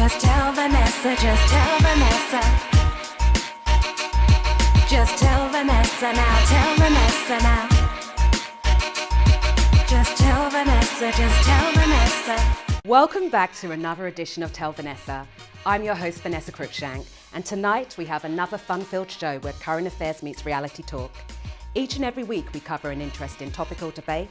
Just tell Vanessa, just tell Vanessa. Just tell Vanessa now, tell Vanessa now. Just tell Vanessa, just tell Vanessa. Welcome back to another edition of Tell Vanessa. I'm your host, Vanessa Cruikshank, and tonight we have another fun-filled show where current affairs meets reality talk. Each and every week we cover an interesting topical debate,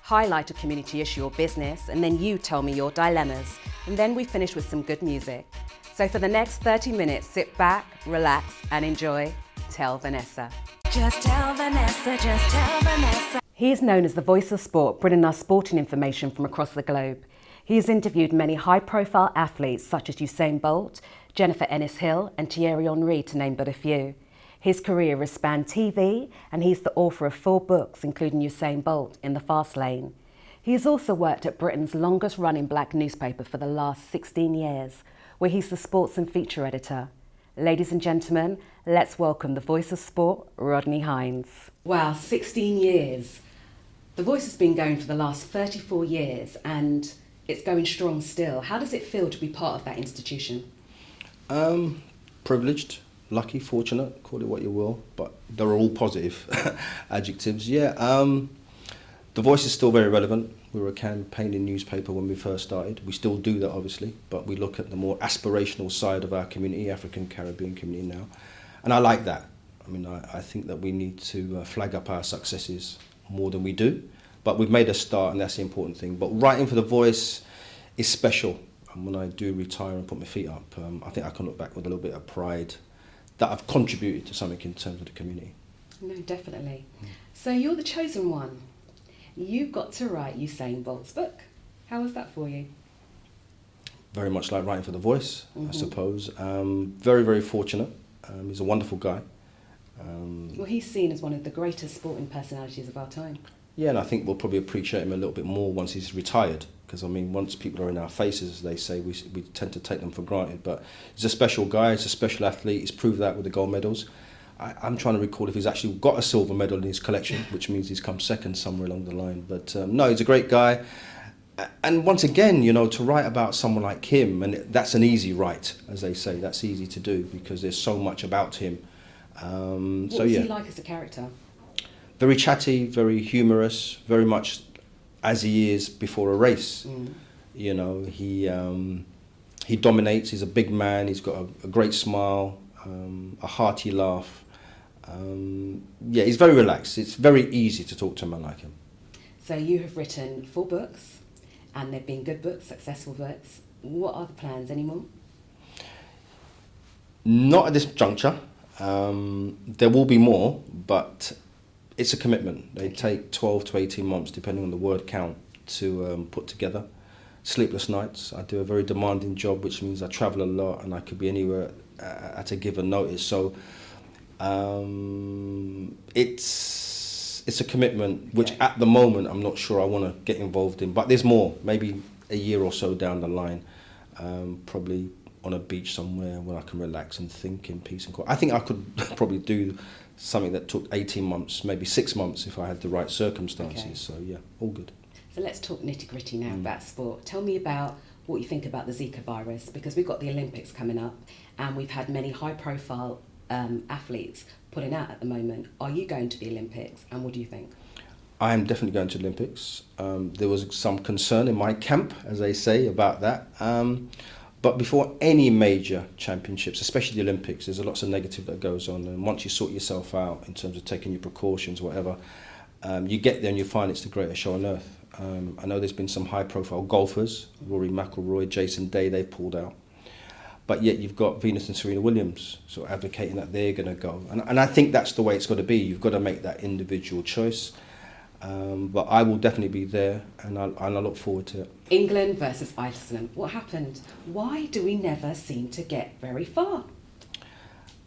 highlight a community issue or business, and then you tell me your dilemmas. And then we finish with some good music. So for the next 30 minutes, sit back, relax, and enjoy Tell Vanessa. Just tell Vanessa, just tell Vanessa. He is known as the voice of sport, bringing us sporting information from across the globe. He has interviewed many high-profile athletes such as Usain Bolt, Jennifer Ennis-Hill, and Thierry Henry, to name but a few. His career has spanned TV, and he's the author of 4 books, including Usain Bolt in the Fast Lane. He has also worked at Britain's longest-running black newspaper for the last 16 years, where he's the sports and feature editor. Ladies and gentlemen, let's welcome the voice of sport, Rodney Hinds. Wow, 16 years. The Voice has been going for the last 34 years, and it's going strong still. How does it feel to be part of that institution? Privileged, lucky, fortunate, call it what you will, but they're all positive adjectives. Yeah, The Voice is still very relevant. We were a campaigning newspaper when we first started. We still do that, obviously, but we look at the more aspirational side of our community, African Caribbean community now. And I like that. I mean, I think that we need to flag up our successes more than we do. But we've made a start, and that's the important thing. But writing for The Voice is special. And when I do retire and put my feet up, I think I can look back with a little bit of pride that I've contributed to something in terms of the community. No, definitely. So you're the chosen one. You got to write Usain Bolt's book. How was that for you? Very much like writing for The Voice, I suppose. Very, very fortunate. He's a wonderful guy. Well, he's seen as one of the greatest sporting personalities of our time. Yeah, and I think we'll probably appreciate him a little bit more once he's retired. Because, I mean, once people are in our faces, as they say, we tend to take them for granted. But he's a special guy, he's a special athlete, he's proved that with the gold medals. I'm trying to recall if he's actually got a silver medal in his collection, which means he's come second somewhere along the line. But no, he's a great guy. And once again, you know, to write about someone like him, and that's an easy write, as they say, that's easy to do because there's so much about him. What was he like as a character? Very chatty, very humorous, very much as he is before a race. You know, he dominates, he's a big man, he's got a great smile, a hearty laugh. Yeah, he's very relaxed. It's very easy to talk to a man like him. So you have written 4 books, and they've been good books, successful books. What are the plans anymore? Not at this juncture. There will be more, but it's a commitment. They take 12 to 18 months, depending on the word count, to put together. Sleepless nights. I do a very demanding job, which means I travel a lot and I could be anywhere at a given notice. So it's a commitment, which at the moment I'm not sure I want to get involved in. But there's more, maybe a year or so down the line, probably on a beach somewhere where I can relax and think in peace and quiet. I think I could probably do something that took 18 months, maybe 6 months if I had the right circumstances. Okay. So yeah, all good. So let's talk nitty-gritty now about sport. Tell me about what you think about the Zika virus, because we've got the Olympics coming up and we've had many high-profile athletes pulling out at the moment. Are you going to the Olympics, and what do you think? I am definitely going to the Olympics. There was some concern in my camp, as they say, about that. But before any major championships, especially the Olympics, there's lots of negative that goes on. And once you sort yourself out in terms of taking your precautions, whatever, you get there and you find it's the greatest show on earth. I know there's been some high-profile golfers, Rory McIlroy, Jason Day, they've pulled out. But yet you've got Venus and Serena Williams sort of advocating that they're going to go. And I think that's the way it's got to be. You've got to make that individual choice. But I will definitely be there, and I look forward to it. England versus Iceland. What happened? Why do we never seem to get very far?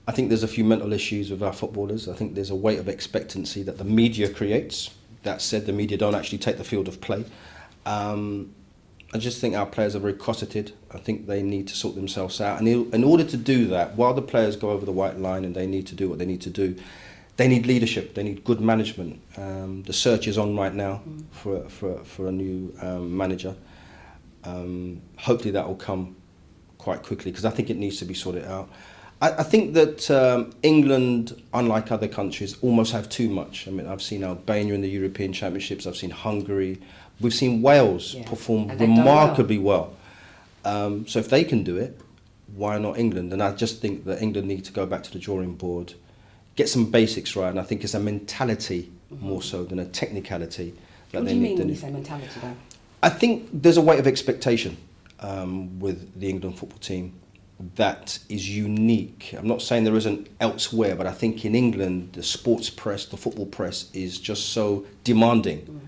I think there's a few mental issues with our footballers. I think there's a weight of expectancy that the media creates. That said, the media don't actually take the field of play. I just think our players are very cosseted. I think they need to sort themselves out. And in order to do that, while the players go over the white line and they need to do what they need to do, they need leadership, they need good management. The search is on right now for a new manager. Hopefully that will come quite quickly, because I think it needs to be sorted out. I think that England, unlike other countries, almost have too much. I mean, I've seen Albania in the European Championships, I've seen Hungary, we've seen Wales perform remarkably well. So if they can do it, why not England? And I just think that England need to go back to the drawing board, get some basics right, and I think it's a mentality more so than a technicality. What do you mean when you say mentality though? I think there's a weight of expectation with the England football team that is unique. I'm not saying there isn't elsewhere, but I think in England, the sports press, the football press is just so demanding.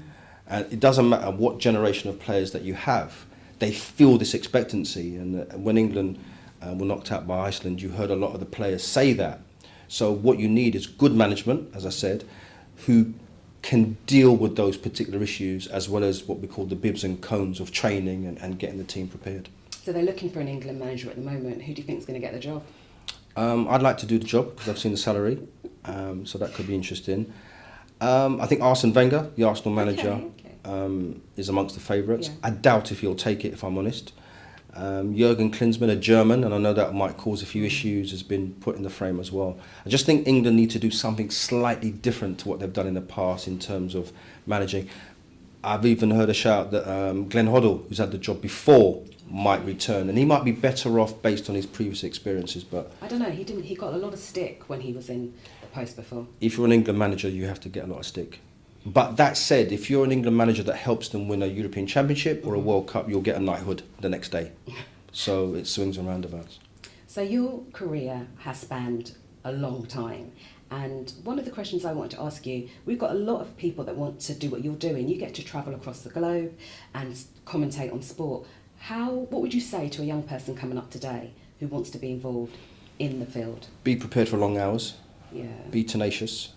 And it doesn't matter what generation of players that you have, they feel this expectancy. And when England were knocked out by Iceland, you heard a lot of the players say that. So what you need is good management, as I said, who can deal with those particular issues, as well as what we call the bibs and cones of training and getting the team prepared. So they're looking for an England manager at the moment. Who do you think is going to get the job? I'd like to do the job because I've seen the salary, so that could be interesting. I think Arsene Wenger, the Arsenal manager, is amongst the favourites. Yeah. I doubt if he'll take it, if I'm honest. Jurgen Klinsmann, a German, and I know that might cause a few issues, has been put in the frame as well. I just think England need to do something slightly different to what they've done in the past in terms of managing. I've even heard a shout that Glenn Hoddle, who's had the job before, might return, and he might be better off based on his previous experiences. But I don't know. He got a lot of stick when he was in the post before. If you're an England manager, you have to get a lot of stick. But that said, if you're an England manager that helps them win a European Championship or a World Cup, you'll get a knighthood the next day. So it swings and roundabouts. So your career has spanned a long time. And one of the questions I want to ask you, we've got a lot of people that want to do what you're doing. You get to travel across the globe and commentate on sport. What would you say to a young person coming up today who wants to be involved in the field? Be prepared for long hours. Yeah. Be tenacious.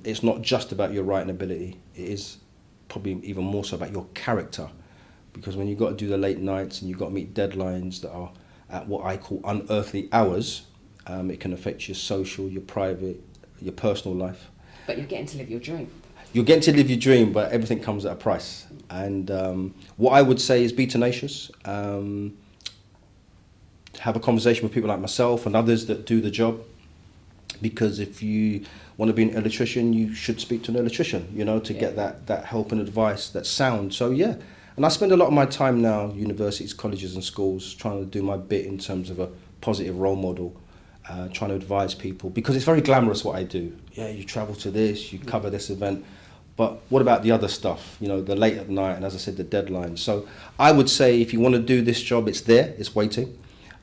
It's not just about your writing ability. It is probably even more so about your character. Because when you've got to do the late nights and you've got to meet deadlines that are at what I call unearthly hours, it can affect your social, your private, your personal life. But you're getting to live your dream. You're getting to live your dream, but everything comes at a price. And what I would say is be tenacious. Have a conversation with people like myself and others that do the job. Because if you want to be an electrician, you should speak to an electrician, to get that help and advice, that sound. So, yeah. And I spend a lot of my time now, universities, colleges and schools, trying to do my bit in terms of a positive role model, trying to advise people. Because it's very glamorous what I do. Yeah, you travel to this, you cover this event. But what about the other stuff, the late at night and, as I said, the deadlines. So I would say if you want to do this job, it's there, it's waiting.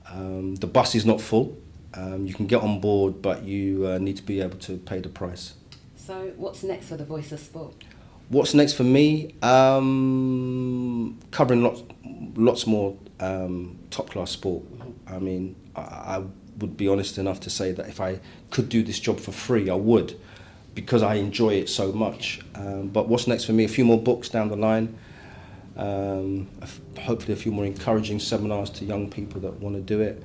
The bus is not full. You can get on board, but you need to be able to pay the price. So what's next for the Voice of Sport? What's next for me? Covering lots more top-class sport. I mean, I would be honest enough to say that if I could do this job for free, I would, because I enjoy it so much. But what's next for me? A few more books down the line. Hopefully a few more encouraging seminars to young people that want to do it.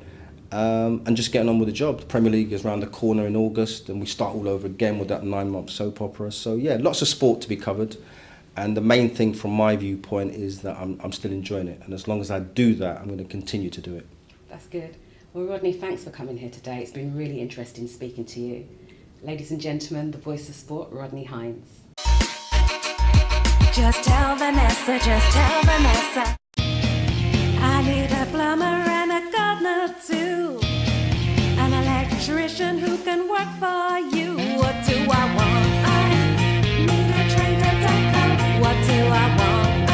And just getting on with the job. The Premier League is around the corner in August, and we start all over again with that 9-month soap opera. So yeah, lots of sport to be covered. And the main thing from my viewpoint is that I'm still enjoying it. And as long as I do that, I'm going to continue to do it. That's good. Well, Rodney, thanks for coming here today. It's been really interesting speaking to you. Ladies and gentlemen, the Voice of Sport, Rodney Hinds. Just tell Vanessa, just tell Vanessa. I need a plumber and a gardener too. An electrician who can work for you. What do I want? I need a trader.com. What do I want? I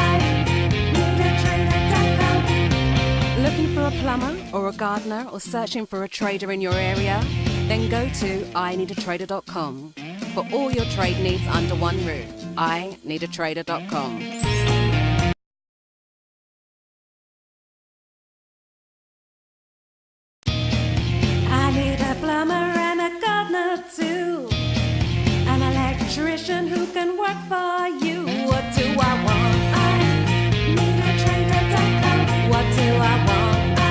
need a trader.com. Looking for a plumber or a gardener or searching for a trader in your area? Then go to ineedatrader.com. For all your trade needs under one roof. ineedatrader.com. I need a plumber and a gardener too. An electrician who can work for you. What do I want? I need a trader.com. What do I want? I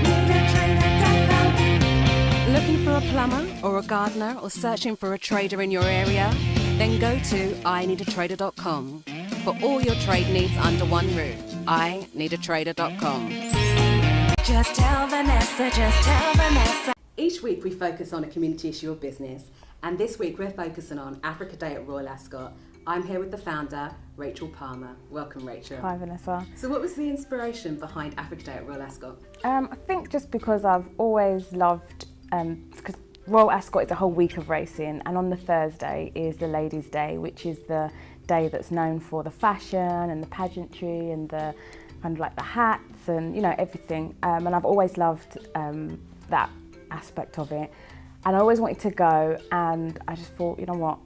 need a trader.com. Looking for a plumber or a gardener or searching for a trader in your area? Then go to ineedatrader.com. For all your trade needs under one roof. ineedatrader.com. Just tell Vanessa, just tell Vanessa. Each week we focus on a community issue or business, and this week we're focusing on Africa Day at Royal Ascot. I'm here with the founder, Rachel Palmer. Welcome, Rachel. Hi, Vanessa. So what was the inspiration behind Africa Day at Royal Ascot? I think just because I've always loved, because Royal Ascot is a whole week of racing, and on the Thursday is the Ladies' Day, which is the day that's known for the fashion and the pageantry and the kind of like the hats and, you know, everything. And I've always loved that aspect of it. And I always wanted to go, and I just thought, you know what,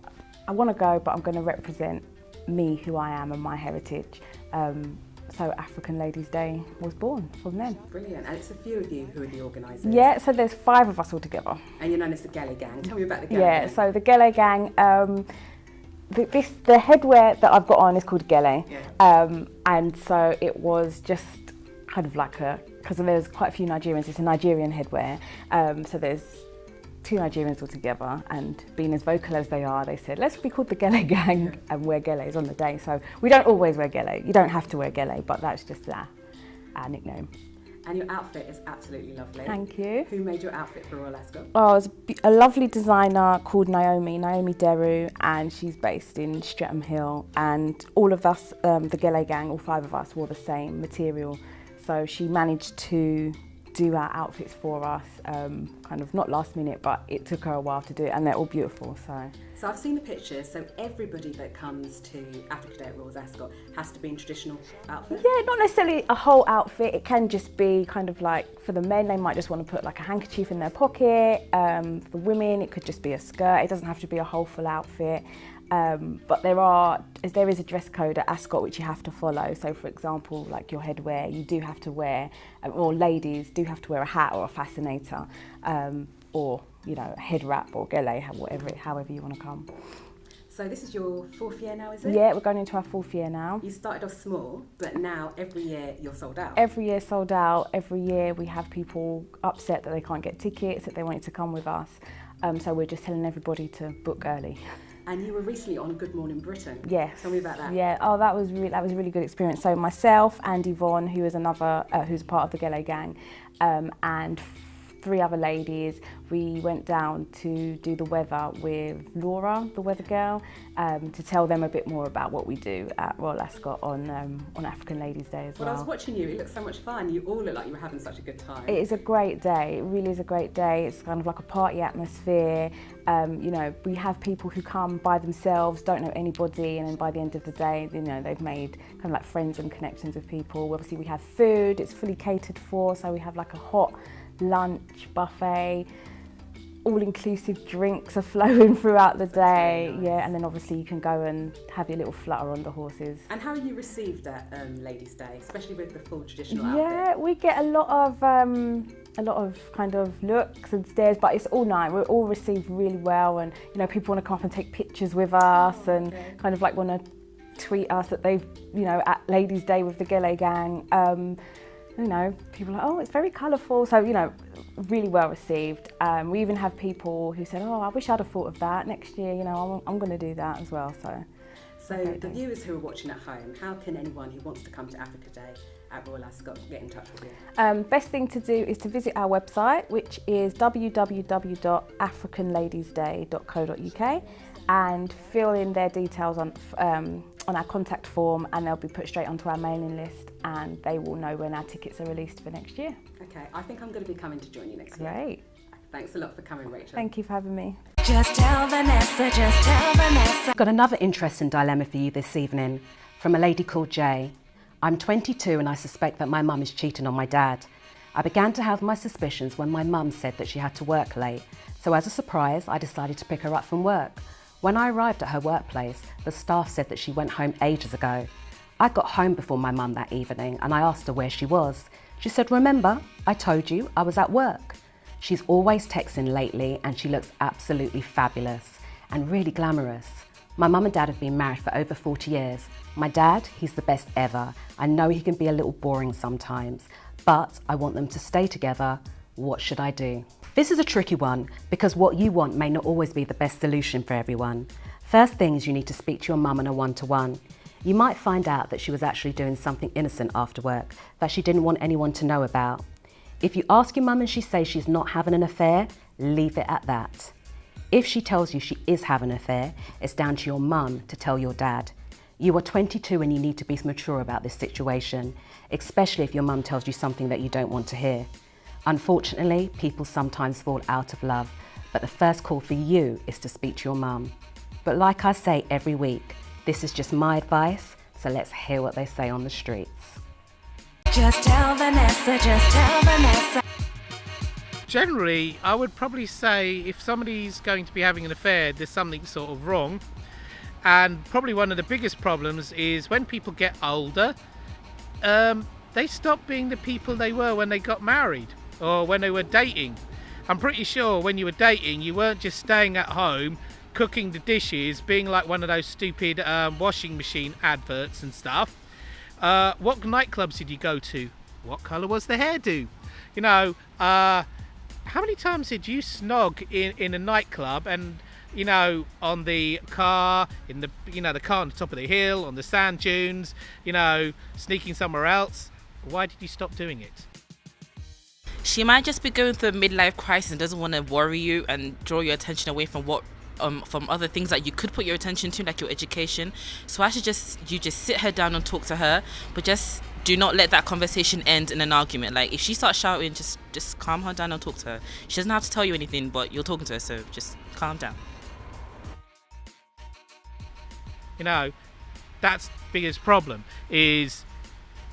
I want to go, but I'm going to represent me, who I am, and my heritage. So African Ladies' Day was born from then. Brilliant, and it's a few of you who are the organisers. Yeah, so there's 5 of us all together. And you're known as the Gele Gang. Tell me about the Gele Gang. Yeah, so the Gele Gang, the headwear that I've got on is called Gele. Yeah. And so it was just kind of like because there's quite a few Nigerians, it's a Nigerian headwear. So there's 2 Nigerians all together, and being as vocal as they are, they said, let's be called the Gele Gang and wear geles on the day. So we don't always wear gele. You don't have to wear gele, but that's just our nickname. And your outfit is absolutely lovely. Thank you. Who made your outfit for Royal Ascot? Oh, it was a lovely designer called Naomi Deru, and she's based in Streatham Hill. And all of us, the Gele Gang, all 5 of us, wore the same material. So she managed to do our outfits for us, kind of not last minute, but it took her a while to do it, and they're all beautiful. So I've seen the pictures, so everybody that comes to Africa Day at Royal Ascot has to be in traditional outfit? Yeah, not necessarily a whole outfit. It can just be kind of like, for the men, they might just want to put like a handkerchief in their pocket. For women, it could just be a skirt. It doesn't have to be a whole full outfit. But there is a dress code at Ascot which you have to follow. So for example, like your headwear, you do have to wear, or ladies do have to wear a hat or a fascinator, or, you know, a head wrap or gele, however you want to come. So this is your 4th year now, is it? Yeah, we're going into our 4th year now. You started off small, but now every year you're sold out. Every year sold out. Every year we have people upset that they can't get tickets, that they wanted to come with us. So we're just telling everybody to book early. And you were recently on Good Morning Britain. Yes. Tell me about that. Yeah. Oh, that was a really good experience. So myself and Yvonne, who is another, who's part of the Gele Gang, and 3 other ladies, we went down to do the weather with Laura, the weather girl, to tell them a bit more about what we do at Royal Ascot on African Ladies' Day as well. Well, I was watching you, it looked so much fun. You all look like you were having such a good time. It is a great day, it really is a great day. It's kind of like a party atmosphere. You know, we have people who come by themselves, don't know anybody, and then by the end of the day, you know, they've made kind of like friends and connections with people. Obviously we have food, it's fully catered for, so we have like a hot lunch buffet, all-inclusive drinks are flowing throughout the day. Nice. Yeah, and then obviously you can go and have your little flutter on the horses. And how are you received at Ladies' Day, especially with the full traditional outfit? Yeah, we get a lot of kind of looks and stares, but it's all nice. We're all received really well, and you know, people want to come up and take pictures with us, and kind of like want to tweet us that they've, you know, at Ladies' Day with the Gele Gang. You know, people are like, oh, it's very colourful. So, you know, really well received. We even have people who said, oh, I wish I'd have thought of that next year. You know, I'm going to do that as well. So the viewers who are watching at home, how can anyone who wants to come to Africa Day at Royal Ascot get in touch with you? Best thing to do is to visit our website, which is www.africanladiesday.co.uk, and fill in their details on our contact form, and they'll be put straight onto our mailing list, and they will know when our tickets are released for next year. Okay, I think I'm going to be coming to join you next year. Great. Thanks a lot for coming, Rachel. Thank you for having me. Just tell Vanessa, just tell Vanessa. Got another interesting dilemma for you this evening from a lady called Jay. I'm 22 and I suspect that my mum is cheating on my dad. I began to have my suspicions when my mum said that she had to work late. So as a surprise, I decided to pick her up from work. When I arrived at her workplace, the staff said that she went home ages ago. I got home before my mum that evening and I asked her where she was. She said, remember, I told you I was at work. She's always texting lately and she looks absolutely fabulous and really glamorous. My mum and dad have been married for over 40 years. My dad, he's the best ever. I know he can be a little boring sometimes, but I want them to stay together. What should I do? This is a tricky one because what you want may not always be the best solution for everyone. First thing is you need to speak to your mum on a one-to-one. You might find out that she was actually doing something innocent after work that she didn't want anyone to know about. If you ask your mum and she says she's not having an affair, leave it at that. If she tells you she is having an affair, it's down to your mum to tell your dad. You are 22 and you need to be mature about this situation, especially if your mum tells you something that you don't want to hear. Unfortunately, people sometimes fall out of love, but the first call for you is to speak to your mum. But like I say every week, this is just my advice, so let's hear what they say on the streets. Just tell Vanessa, just tell Vanessa. Generally, I would probably say if somebody's going to be having an affair, there's something sort of wrong. And probably one of the biggest problems is when people get older, they stop being the people they were when they got married or when they were dating. I'm pretty sure when you were dating, you weren't just staying at home, cooking the dishes, being like one of those stupid washing machine adverts and stuff. What nightclubs did you go to? What colour was the hairdo? You know, how many times did you snog in a nightclub and, you know, on the car, in the, you know, the car on the top of the hill, on the sand dunes, you know, sneaking somewhere else? Why did you stop doing it? She might just be going through a midlife crisis and doesn't want to worry you and draw your attention away from what from other things that you could put your attention to, like your education. So I should you just sit her down and talk to her, but just do not let that conversation end in an argument. Like if she starts shouting, just calm her down and talk to her. She doesn't have to tell you anything, but you're talking to her, so just calm down. You know, that's the biggest problem, is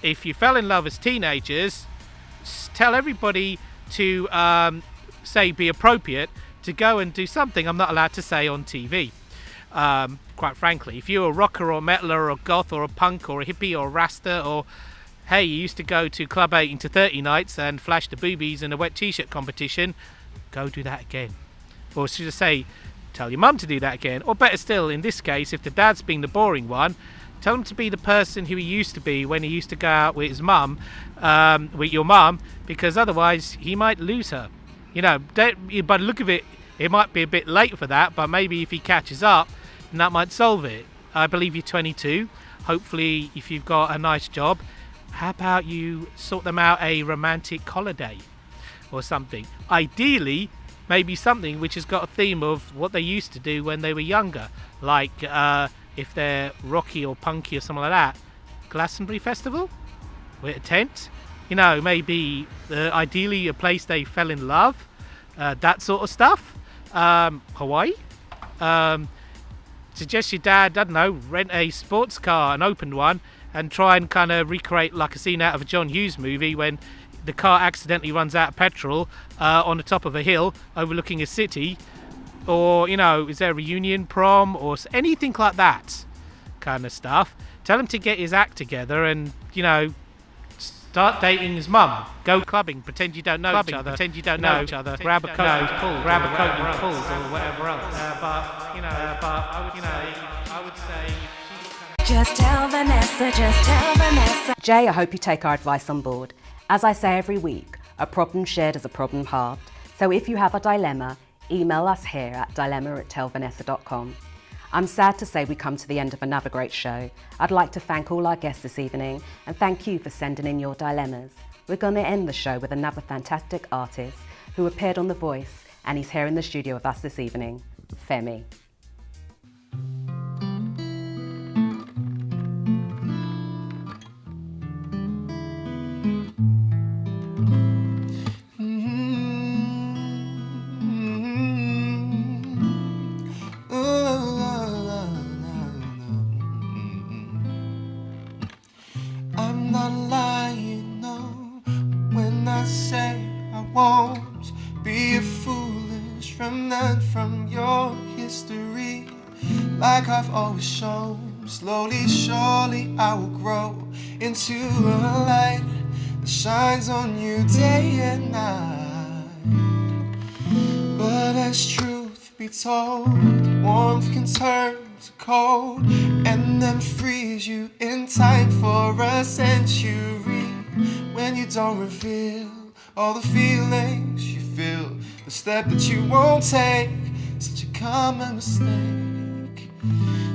if you fell in love as teenagers, tell everybody to say be appropriate to go and do something I'm not allowed to say on TV. Quite frankly, if you're a rocker or metaler or a goth or a punk or a hippie or a rasta, or hey, you used to go to Club 18 to 30 nights and flash the boobies in a wet t-shirt competition, go do that again. Or should I say, tell your mum to do that again. Or better still, in this case, if the dad's being the boring one, tell him to be the person who he used to be when he used to go out with his mum, with your mum, because otherwise he might lose her. You know, by the look of it, it might be a bit late for that, but maybe if he catches up, then that might solve it. I believe you're 22. Hopefully, if you've got a nice job, how about you sort them out a romantic holiday or something? Ideally, maybe something which has got a theme of what they used to do when they were younger, like if they're rocky or punky or something like that, Glastonbury Festival with a tent, you know, maybe ideally a place they fell in love, that sort of stuff. Hawaii. Suggest your dad, I don't know, rent a sports car, an open one, and try and kind of recreate like a scene out of a John Hughes movie when the car accidentally runs out of petrol on the top of a hill overlooking a city. Or, you know, is there a reunion prom or anything like that kind of stuff? Tell him to get his act together and, you know, start dating his mum. Go clubbing, pretend you don't know each other. Pretend you don't know each other. Grab a coat and pull, or whatever else. I would say. Just tell Vanessa, just tell Vanessa. Jay, I hope you take our advice on board. As I say every week, a problem shared is a problem halved. So if you have a dilemma, email us here at dilemma@tellvanessa.com. I'm sad to say we come to the end of another great show. I'd like to thank all our guests this evening and thank you for sending in your dilemmas. We're going to end the show with another fantastic artist who appeared on The Voice, and he's here in the studio with us this evening, Femi. I'm not lying, no, when I say I won't be a foolish remnant from your history. Like I've always shown, slowly, surely I will grow into a light that shines on you day and night. But as truth be told, warmth can turn to cold and then freeze you in time for a century. When you don't reveal all the feelings you feel, the step that you won't take, such a common mistake.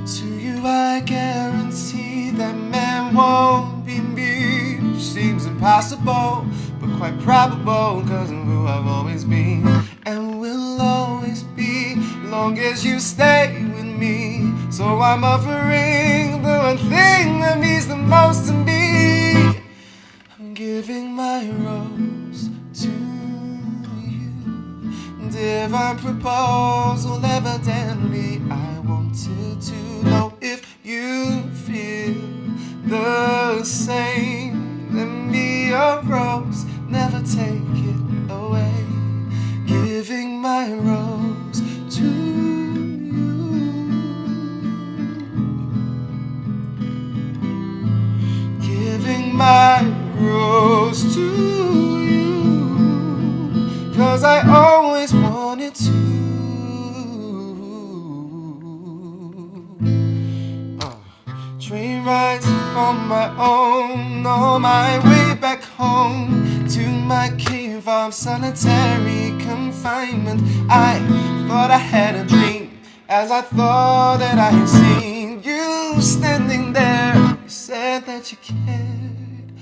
To you I guarantee that man won't be me. Seems impossible, but quite quite probable, cause of who I've always been and will always be, long as you stay with me. So I'm offering the one thing that means the most to me. I'm giving my rose to you. Divine proposal, evidently I wanted to know if you feel the same. Lend me a rose, never take it away. Giving my rose to you. Giving my rose to you, cause I always wanted to. Train rides on my own, on my way back home to my cave of solitary confinement. I thought I had a dream, as I thought that I had seen you standing there. You said that you cared,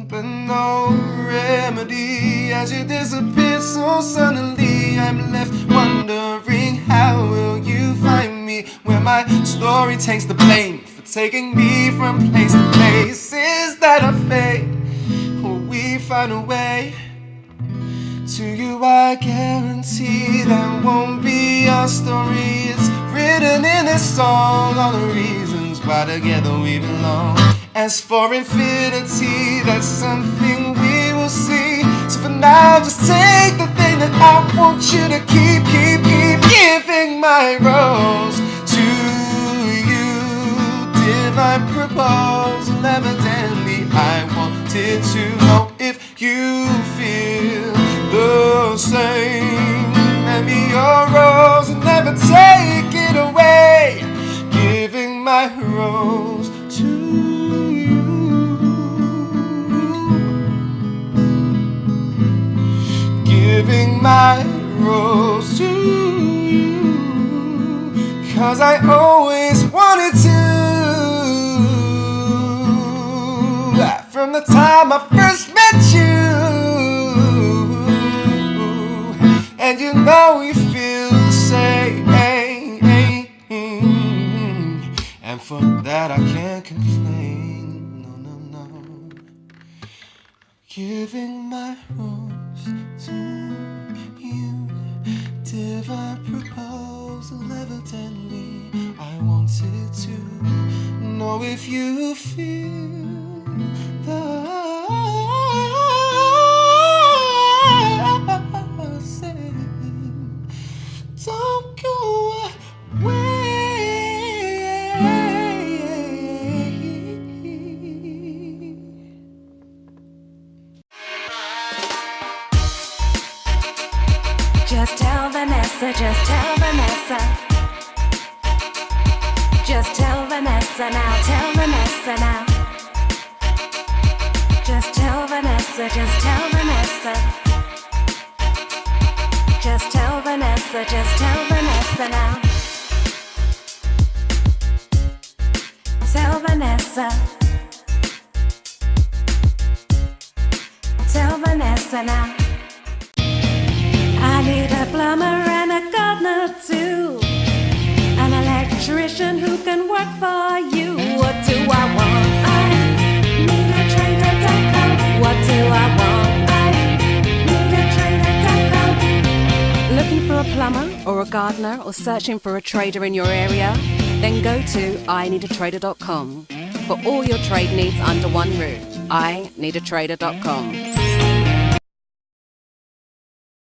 but no remedy, as you disappeared so suddenly. I'm left wondering, how will you find me when my story takes the blame for taking me from place to place? Is that a fate? Will we find a way? To you I guarantee that won't be our story. It's written in this song, all the reasons why together we belong. As for infinity, that's something we will see. So for now, just take the thing that I want you to keep. Giving my rose to you. Divine proposal, evidently I wanted to know if you feel the same. Lend me your rose and never take it away. Giving my rose to you. Giving my rose to you, cause I always wanted to. From the time I first met you, and you know you feel the same, and for that I can't complain, no. Giving my rose to you. Divine proposal, evidently I wanted to know if you feel the same. Don't go away. Just tell Vanessa, just tell Vanessa. Just tell Vanessa now, tell Vanessa now. Just tell Vanessa, just tell Vanessa. Just tell Vanessa, just tell Vanessa now. Tell Vanessa. Tell Vanessa now. I need a plumber and a gardener too, an electrician who can work for you. What do I want? I need a trader.com. What do I want? I need a trader.com. Looking for a plumber or a gardener or searching for a trader in your area? Then go to ineedatrader.com for all your trade needs under one roof. ineedatrader.com.